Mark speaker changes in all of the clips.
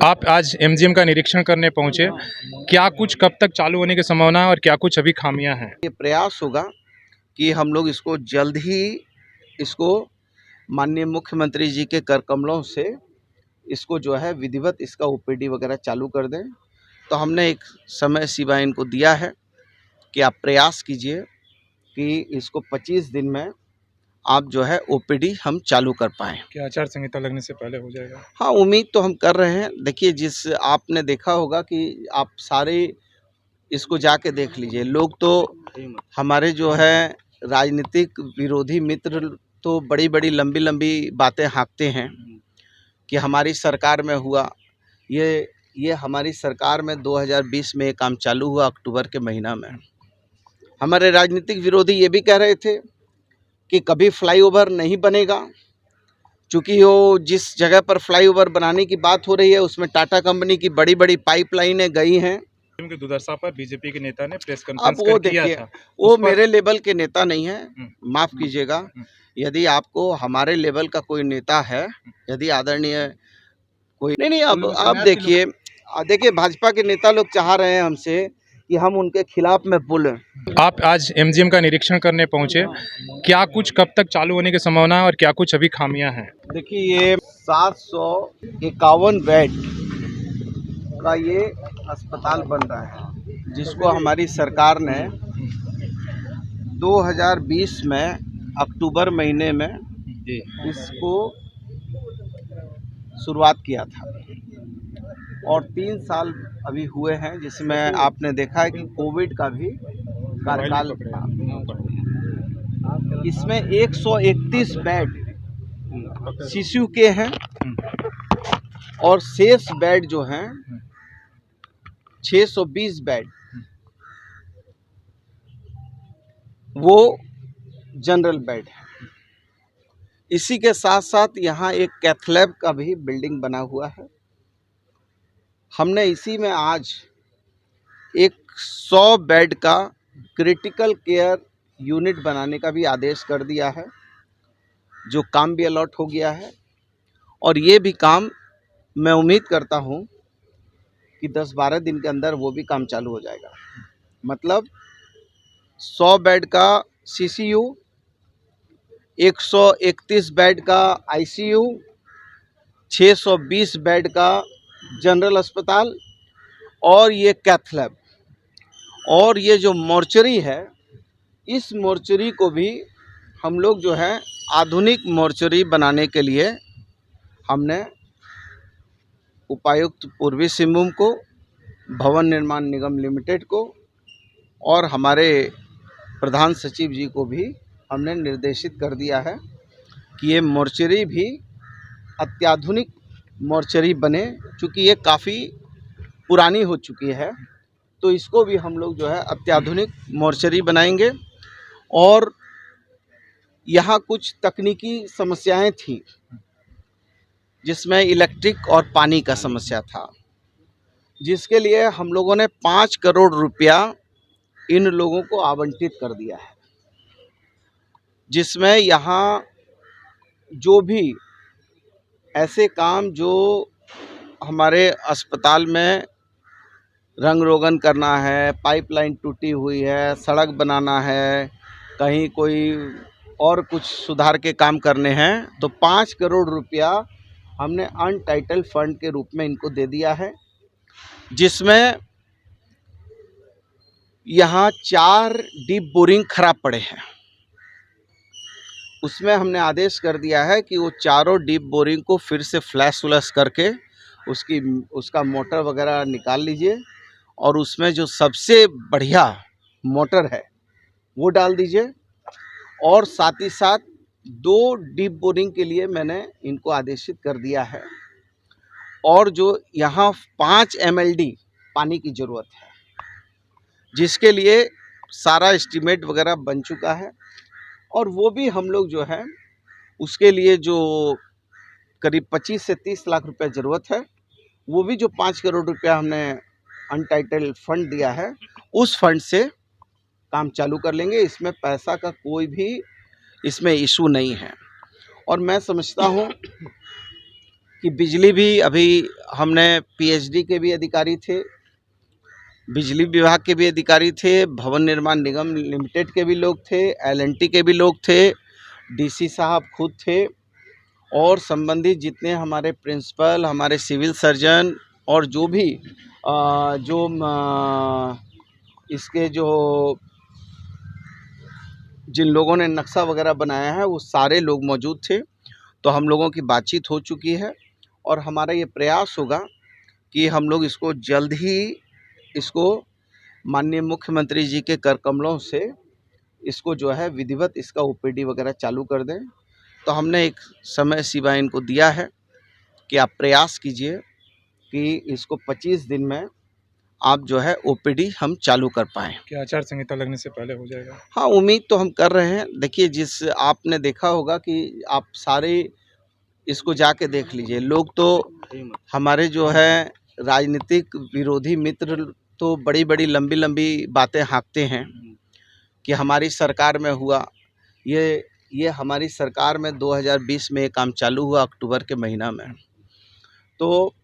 Speaker 1: आप आज एमजीएम का निरीक्षण करने पहुंचे। क्या कुछ कब तक चालू होने की संभावना है और क्या कुछ अभी खामियां हैं?
Speaker 2: ये प्रयास होगा कि हम लोग इसको जल्द ही इसको माननीय मुख्यमंत्री जी के कर कमलों से इसको जो है विधिवत इसका ओपीडी वगैरह चालू कर दें। तो हमने एक समय सीमा इनको दिया है कि आप प्रयास कीजिए कि इसको 25 दिन में आप जो है ओपीडी हम चालू कर पाएँ।
Speaker 1: क्या आचार संहिता लगने से पहले हो जाएगा?
Speaker 2: हाँ, उम्मीद तो हम कर रहे हैं। देखिए, जिस आपने देखा होगा कि आप सारे इसको जाके देख लीजिए। लोग तो हमारे जो है राजनीतिक विरोधी मित्र तो बड़ी-बड़ी लंबी-लंबी बातें हाँकते हैं कि हमारी सरकार में हुआ। ये हमारी सरकार में 2020 में ये काम चालू हुआ अक्टूबर के महीना में। हमारे राजनीतिक विरोधी ये भी कह रहे थे कि कभी फ्लाईओवर नहीं बनेगा, चूँकि वो जिस जगह पर फ्लाईओवर बनाने की बात हो रही है उसमें टाटा कंपनी की बड़ी-बड़ी पाइपलाइनें गई हैं।
Speaker 1: उनकी दुर्दशा पर बीजेपी के नेता ने प्रेस
Speaker 2: अब
Speaker 1: कॉन्फ्रेंस
Speaker 2: वो
Speaker 1: किया
Speaker 2: देखिए,
Speaker 1: था।
Speaker 2: वो
Speaker 1: उस पर
Speaker 2: मेरे लेवल के नेता नहीं हैं, माफ़ कीजिएगा। यदि आपको हमारे लेवल का कोई नेता है, यदि आदरणीय कोई नहीं, अब देखिए भाजपा के नेता लोग चाह रहे हैं हमसे कि हम उनके खिलाफ में बोलें।
Speaker 1: आप आज एमजीएम का निरीक्षण करने पहुंचे। क्या कुछ कब तक चालू होने की संभावना है और क्या कुछ अभी खामियां हैं?
Speaker 2: देखिए, ये 751 बेड का ये अस्पताल बन रहा है, जिसको हमारी सरकार ने 2020 में अक्टूबर महीने में इसको शुरुआत किया था और 3 साल अभी हुए हैं, जिसमें आपने देखा है कि कोविड का भी कार्यकाल था। इसमें 131 बेड सीसीयू के हैं और शेष बेड जो हैं 620 बेड वो जनरल बेड है। इसी के साथ साथ यहाँ एक कैथ लैब का भी बिल्डिंग बना हुआ है। हमने इसी में आज एक 100 बेड का क्रिटिकल केयर यूनिट बनाने का भी आदेश कर दिया है, जो काम भी अलॉट हो गया है और ये भी काम मैं उम्मीद करता हूँ कि 10-12 दिन के अंदर वो भी काम चालू हो जाएगा। मतलब 100 बेड का सीसीयू, 131 बेड का आईसीयू, 620 बेड का जनरल अस्पताल और ये कैथ लैब और ये जो मोर्चरी है, इस मोर्चरी को भी हम लोग जो है आधुनिक मोर्चरी बनाने के लिए हमने उपायुक्त पूर्वी सिंहभूम को, भवन निर्माण निगम लिमिटेड को और हमारे प्रधान सचिव जी को भी हमने निर्देशित कर दिया है कि ये मोर्चरी भी अत्याधुनिक मोर्चरी बने, चूँकि ये काफ़ी पुरानी हो चुकी है, तो इसको भी हम लोग जो है अत्याधुनिक मोर्चरी बनाएंगे। और यहाँ कुछ तकनीकी समस्याएं थी, जिसमें इलेक्ट्रिक और पानी का समस्या था, जिसके लिए हम लोगों ने 5 करोड़ रुपया इन लोगों को आवंटित कर दिया है, जिसमें यहाँ जो भी ऐसे काम जो हमारे अस्पताल में रंग रोगन करना है, पाइपलाइन टूटी हुई है, सड़क बनाना है, कहीं कोई और कुछ सुधार के काम करने हैं, तो 5 करोड़ रुपया हमने अनटाइटल फंड के रूप में इनको दे दिया है, जिसमें यहाँ 4 डीप बोरिंग खराब पड़े हैं। उसमें हमने आदेश कर दिया है कि वो चारों डीप बोरिंग को फिर से फ्लैश व्लैश करके उसका मोटर वगैरह निकाल लीजिए और उसमें जो सबसे बढ़िया मोटर है वो डाल दीजिए। और साथ ही साथ 2 डीप बोरिंग के लिए मैंने इनको आदेशित कर दिया है और जो यहाँ 5 MLD पानी की ज़रूरत है, जिसके लिए सारा एस्टीमेट वगैरह बन चुका है और वो भी हम लोग जो है उसके लिए जो करीब 25 से 30 लाख रुपए ज़रूरत है, वो भी जो 5 करोड़ रुपया हमने अनटाइटल फंड दिया है, उस फंड से काम चालू कर लेंगे। इसमें पैसा का कोई भी इसमें इशू नहीं है और मैं समझता हूँ कि बिजली भी अभी हमने पीएचडी के भी अधिकारी थे, बिजली विभाग के भी अधिकारी थे, भवन निर्माण निगम लिमिटेड के भी लोग थे, एलएनटी के भी लोग थे, डीसी साहब खुद थे और संबंधित जितने हमारे प्रिंसिपल, हमारे सिविल सर्जन और जो भी इसके जो जिन लोगों ने नक्शा वगैरह बनाया है वो सारे लोग मौजूद थे। तो हम लोगों की बातचीत हो चुकी है और हमारा ये प्रयास होगा कि हम लोग इसको जल्द ही इसको माननीय मुख्यमंत्री जी के कर कमलों से इसको जो है विधिवत इसका ओपीडी वगैरह चालू कर दें। तो हमने एक समय सीमा इनको दिया है कि आप प्रयास कीजिए कि इसको 25 दिन में आप जो है ओपीडी हम चालू कर पाएँ।
Speaker 1: क्या आचार संहिता लगने से पहले हो जाएगा?
Speaker 2: हाँ, उम्मीद तो हम कर रहे हैं। देखिए, जिस आपने देखा होगा कि आप सारे इसको जाके देख लीजिए, लोग तो हमारे जो है राजनीतिक विरोधी मित्र तो बड़ी-बड़ी लंबी-लंबी बातें हाँकते हैं कि हमारी सरकार में हुआ। ये हमारी सरकार में 2020 में ये काम चालू हुआ अक्टूबर के महीना में। तो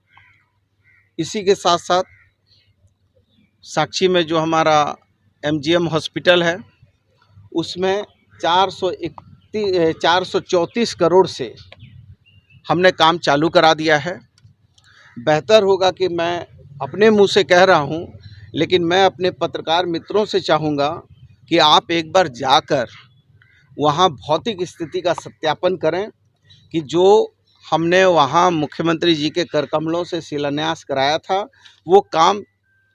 Speaker 2: इसी के साथ-साथ साक्षी में जो हमारा एमजीएम हॉस्पिटल है उसमें 434 करोड़ से हमने काम चालू करा दिया है। बेहतर होगा कि मैं अपने मुंह से कह रहा हूं, लेकिन मैं अपने पत्रकार मित्रों से चाहूँगा कि आप एक बार जाकर वहां भौतिक स्थिति का सत्यापन करें कि जो हमने वहां मुख्यमंत्री जी के कर कमलों से शिलान्यास कराया था वो काम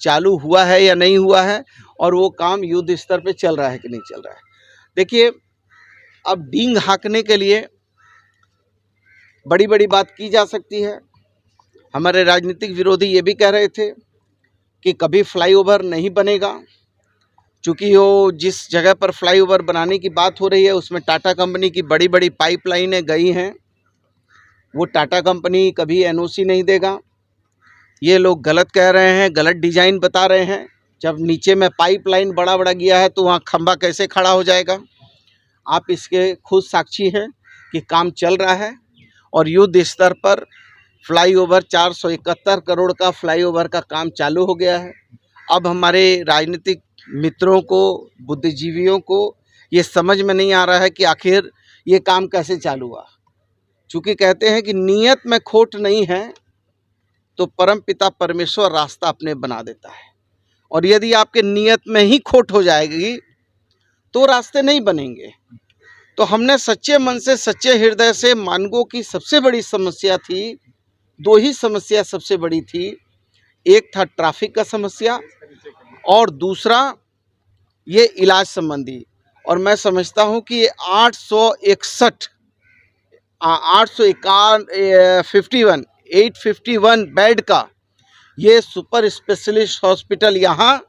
Speaker 2: चालू हुआ है या नहीं हुआ है और वो काम युद्ध स्तर पे चल रहा है कि नहीं चल रहा है। देखिए, अब डींग हाँकने के लिए बड़ी बड़ी बात की जा सकती है। हमारे राजनीतिक विरोधी ये भी कह रहे थे कि कभी फ्लाईओवर नहीं बनेगा, चूँकि वो जिस जगह पर फ्लाईओवर बनाने की बात हो रही है उसमें टाटा कंपनी की बड़ी बड़ी पाइपलाइनें गई हैं, वो टाटा कंपनी कभी एनओसी नहीं देगा। ये लोग गलत कह रहे हैं, गलत डिजाइन बता रहे हैं। जब नीचे में पाइपलाइन बड़ा बड़ा गया है तो वहाँ खंभा कैसे खड़ा हो जाएगा? आप इसके खुद साक्षी हैं कि काम चल रहा है और युद्ध स्तर पर फ्लाईओवर 471 करोड़ का फ्लाईओवर का काम चालू हो गया है। अब हमारे राजनीतिक मित्रों को, बुद्धिजीवियों को ये समझ में नहीं आ रहा है कि आखिर ये काम कैसे चालू हुआ। चूँकि कहते हैं कि नीयत में खोट नहीं है तो परमपिता परमेश्वर रास्ता अपने बना देता है, और यदि आपके नियत में ही खोट हो जाएगी तो रास्ते नहीं बनेंगे। तो हमने सच्चे मन से, सच्चे हृदय से, मानगो की सबसे बड़ी समस्या थी, दो ही समस्या सबसे बड़ी थी। एक था ट्रैफिक का समस्या और दूसरा ये इलाज संबंधी। और मैं समझता हूँ कि ये 851 बेड का ये सुपर स्पेशलिस्ट हॉस्पिटल यहाँ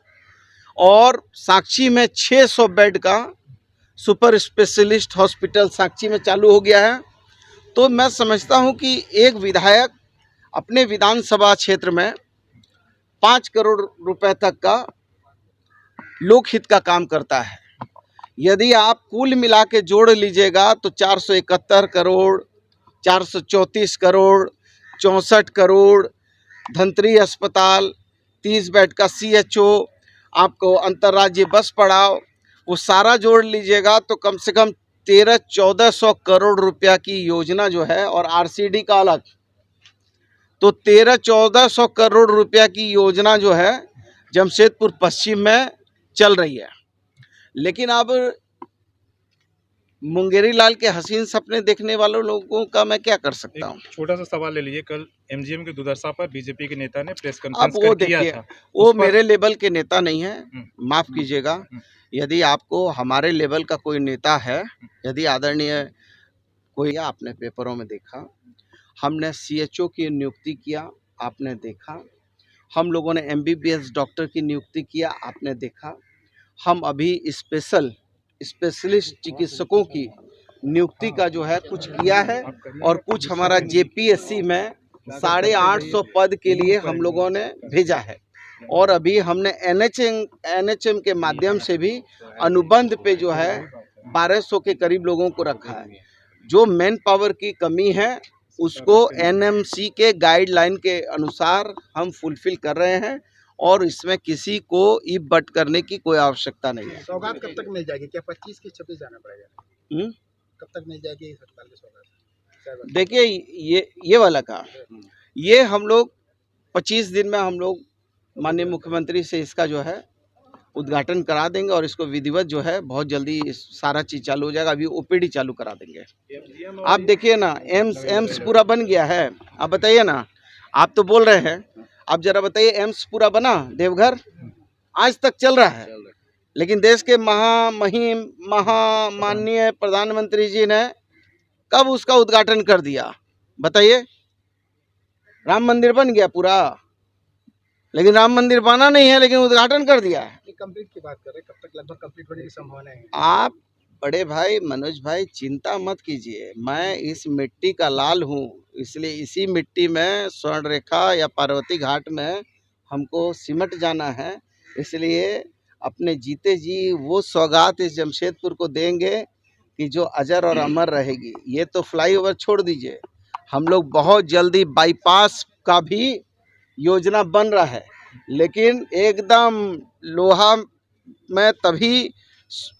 Speaker 2: और साक्षी में 600 बेड का सुपर स्पेशलिस्ट हॉस्पिटल साक्षी में चालू हो गया है। तो मैं समझता हूँ कि एक विधायक अपने विधानसभा क्षेत्र में 5 करोड़ रुपए तक का लोकहित का काम करता है। यदि आप कुल मिला के जोड़ लीजिएगा तो 471 करोड़, 434 करोड़, 64 करोड़, धनतरी अस्पताल, 30 बेड का सीएचओ, आपको अंतर्राज्यीय बस पड़ाव, वो सारा जोड़ लीजिएगा तो कम से कम 1300-1400 करोड़ रुपया की योजना जो है, और आरसीडी का अलग, तो 1300-1400 करोड़ रुपया की योजना जो है जमशेदपुर पश्चिम में चल रही है। लेकिन अब मुंगेरी लाल के हसीन सपने देखने वालों लोगों का मैं क्या कर सकता हूँ।
Speaker 1: छोटा सा सवाल ले लीजिए, कल एमजीएम के दुर्दशा पर बीजेपी के नेता ने प्रेस
Speaker 2: अब
Speaker 1: कॉन्फ्रेंस
Speaker 2: वो
Speaker 1: किया
Speaker 2: देखिए,
Speaker 1: था।
Speaker 2: वो मेरे लेवल के नेता नहीं है, माफ़ कीजिएगा।
Speaker 1: हम्म।
Speaker 2: यदि आपको हमारे लेवल का कोई नेता है, यदि आदरणीय कोई, आपने पेपरों में देखा, हमने सीएचओ की नियुक्ति किया, आपने देखा, हम लोगों ने एमबीबीएस डॉक्टर की नियुक्ति किया, आपने देखा, हम अभी स्पेशलिस्ट चिकित्सकों की नियुक्ति का जो है कुछ किया है, और कुछ हमारा जेपीएससी में 850 पद के लिए हम लोगों ने भेजा है, और अभी हमने एनएचएम के माध्यम से भी अनुबंध पे जो है 1200 के करीब लोगों को रखा है। जो मैन पावर की कमी है उसको एनएमसी के गाइडलाइन के अनुसार हम फुलफिल कर रहे हैं और इसमें किसी को इब बट करने की कोई आवश्यकता नहीं है।
Speaker 3: सौगात कब तक मिल जाएगी? क्या 25 की 26 जाना पड़ेगा?
Speaker 2: हम्म?
Speaker 3: कब तक मिल जाएगी सरकार की सौगात?
Speaker 2: देखिए ये वाला का ये हम लोग 25 दिन में हम लोग माननीय मुख्यमंत्री से इसका जो है उद्घाटन करा देंगे और इसको विधिवत जो है बहुत जल्दी सारा चीज़ चालू हो जाएगा। अभी ओपीडी चालू करा देंगे। आप देखिए ना, एम्स पूरा बन गया है। आप बताइए ना, आप तो बोल रहे हैं, आप जरा बताइए, एम्स पूरा बना देवघर आज तक चल रहा है, लेकिन देश के महामाननीय प्रधानमंत्री जी ने कब उसका उद्घाटन कर दिया बताइए? राम मंदिर बन गया पूरा, लेकिन राम मंदिर बना नहीं है, लेकिन उद्घाटन कर दिया है।
Speaker 3: कंप्लीट की बात कर रहे हैं, कब तक लगभग कंप्लीट होने की संभावना है?
Speaker 2: आप बड़े भाई मनोज भाई चिंता मत कीजिए, मैं इस मिट्टी का लाल हूँ, इसलिए इसी मिट्टी में स्वर्ण रेखा या पार्वती घाट में हमको सिमट जाना है। इसलिए अपने जीते जी वो सौगात इस जमशेदपुर को देंगे कि जो अजर और अमर रहेगी। ये तो फ्लाईओवर छोड़ दीजिए, हम लोग बहुत जल्दी बाईपास का भी योजना बन रहा है, लेकिन एकदम लोहा में तभी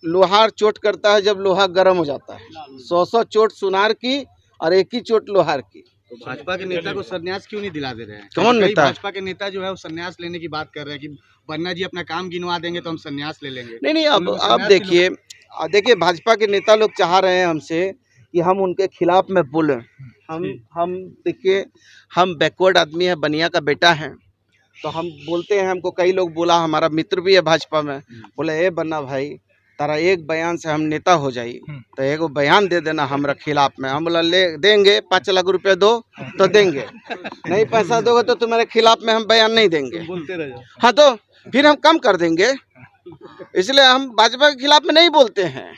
Speaker 2: लोहार चोट करता है जब लोहा गर्म हो जाता है। 100 चोट सुनार की और एक ही चोट लोहार की।
Speaker 4: तो भाजपा के नेता को संन्यास क्यों नहीं दिला दे रहे हैं?
Speaker 2: कौन
Speaker 4: कई
Speaker 2: नेता?
Speaker 4: भाजपा के नेता जो है वो संन्यास लेने की बात कर रहे हैं कि पन्ना जी अपना काम गिनवा देंगे तो हम संन्यास ले लेंगे।
Speaker 2: नहीं, अब देखिए भाजपा के नेता लोग चाह रहे हैं हमसे कि हम उनके खिलाफ में बोलें। हम देखिए, हम बैकवर्ड आदमी है, बनिया का बेटा है, तो हम बोलते हैं। हमको कई लोग बोला, हमारा मित्र भी है भाजपा में, बोले ए बन्ना भाई तारा एक बयान से हम नेता हो जाई, तो एक बयान दे देना हमारा खिलाफ में। हम बोला ले देंगे, 5 लाख रुपए दो तो देंगे, नहीं पैसा दोगे तो तुम्हारे खिलाफ में हम बयान नहीं देंगे।
Speaker 4: बोलते रहे।
Speaker 2: हाँ, तो फिर हम कम कर देंगे, इसलिए हम भाजपा के खिलाफ में नहीं बोलते हैं।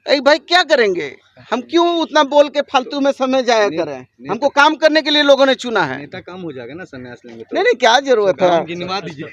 Speaker 2: एक भाई क्या करेंगे, हम क्यों उतना बोल के फालतू में समय जाया करें? हमको काम करने के लिए लोगों ने चुना है।
Speaker 4: नेता काम हो जाएगा ना संन्यास लेंगे तो।
Speaker 2: नहीं, क्या जरूरत है?
Speaker 4: गिनवा दीजिए।